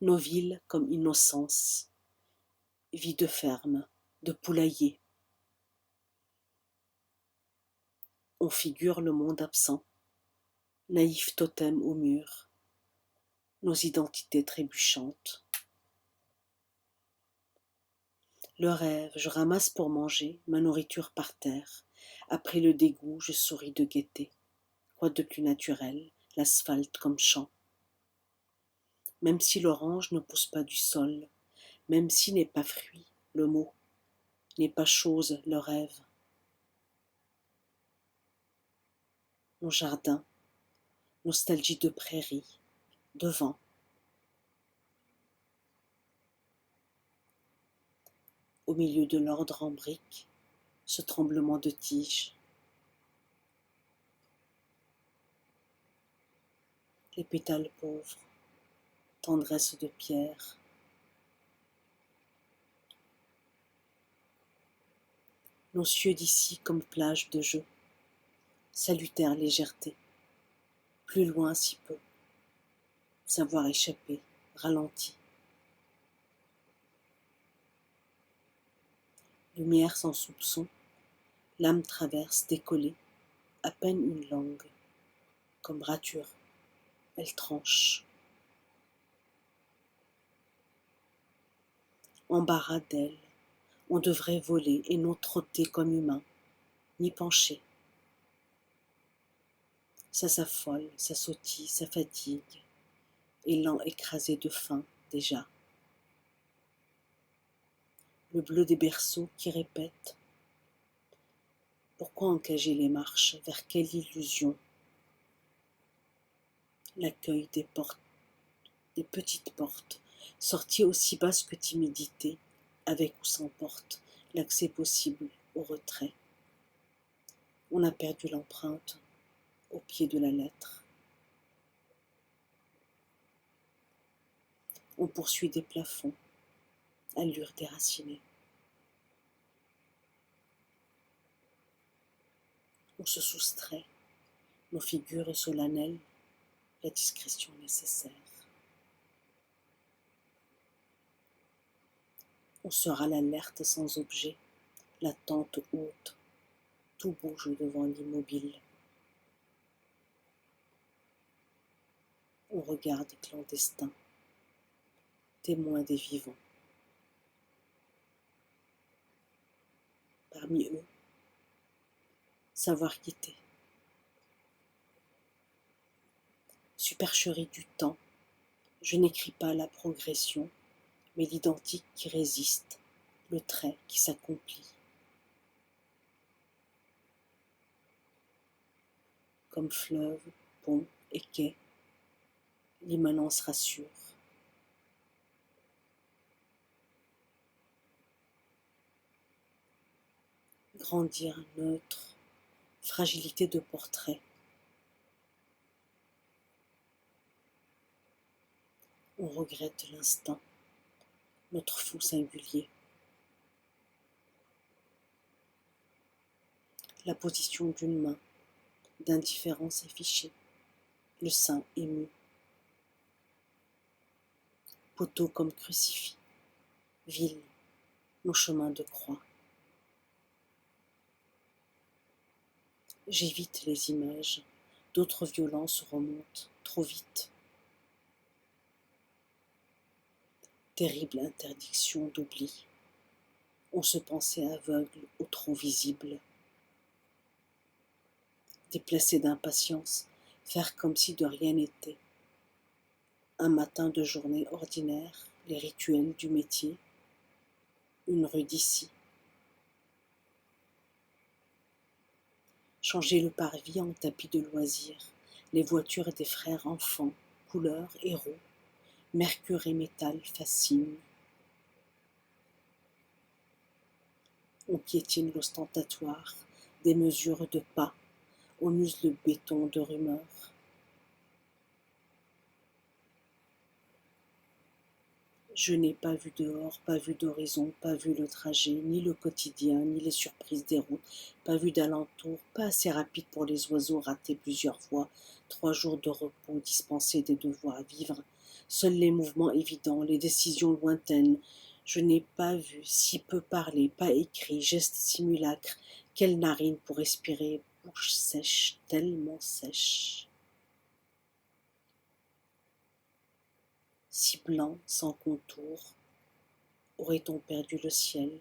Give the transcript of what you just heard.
nos villes comme innocence, vie de ferme, de poulailler. On figure le monde absent, naïf totem au mur, nos identités trébuchantes. Le rêve, je ramasse pour manger ma nourriture par terre. Après le dégoût, je souris de gaieté. Quoi de plus naturel, l'asphalte comme champ. Même si l'orange ne pousse pas du sol, même si n'est pas fruit, le mot, n'est pas chose, le rêve. Mon jardin, nostalgie de prairie, de vent. Au milieu de l'ordre en briques, ce tremblement de tige. Les pétales pauvres, tendresse de pierre. Nos cieux d'ici comme plage de jeu, salutaire légèreté. Plus loin si peu, savoir échapper, ralenti. Lumière sans soupçon, l'âme traverse décollée, à peine une langue, comme rature, elle tranche. Embarras d'elle, on devrait voler et non trotter comme humain, ni pencher. Ça s'affole, ça sautille, ça fatigue, élan écrasé de faim déjà. Le bleu des berceaux qui répète. Pourquoi encager les marches? Vers quelle illusion? L'accueil des portes, des petites portes, sorties aussi basses que timidité, avec ou sans porte, l'accès possible au retrait. On a perdu l'empreinte au pied de la lettre. On poursuit des plafonds, allure déracinée. On se soustrait, nos figures solennelles, la discrétion nécessaire. On sera l'alerte sans objet, l'attente haute, tout bouge devant l'immobile. On regarde clandestin, témoin des vivants. Parmi eux, savoir quitter. Supercherie du temps, je n'écris pas la progression, mais l'identique qui résiste, le trait qui s'accomplit. Comme fleuve, pont et quai, l'immanence rassure. Grandir neutre, fragilité de portrait. On regrette l'instant, notre fou singulier. La position d'une main, d'indifférence affichée, le sein ému. Poteau comme crucifix, ville, nos chemins de croix. J'évite les images, d'autres violences remontent trop vite. Terrible interdiction d'oubli. On se pensait aveugle au trop visible. Déplacé d'impatience, faire comme si de rien n'était. Un matin de journée ordinaire, les rituels du métier, une rue d'ici. Changer le parvis en tapis de loisirs, les voitures des frères enfants, couleurs, héros, mercure et métal fascinent. On piétine l'ostentatoire, des mesures de pas, on use le béton de rumeurs. Je n'ai pas vu dehors, pas vu d'horizon, pas vu le trajet, ni le quotidien, ni les surprises des routes, pas vu d'alentour, pas assez rapide pour les oiseaux ratés plusieurs fois, 3 jours de repos dispensés des devoirs à vivre, Seuls les mouvements évidents, les décisions lointaines. Je n'ai pas vu, si peu parlé, pas écrit, geste simulacre. Quelle narine pour respirer, bouche sèche, tellement sèche. Si blanc, sans contour, aurait-on perdu le ciel?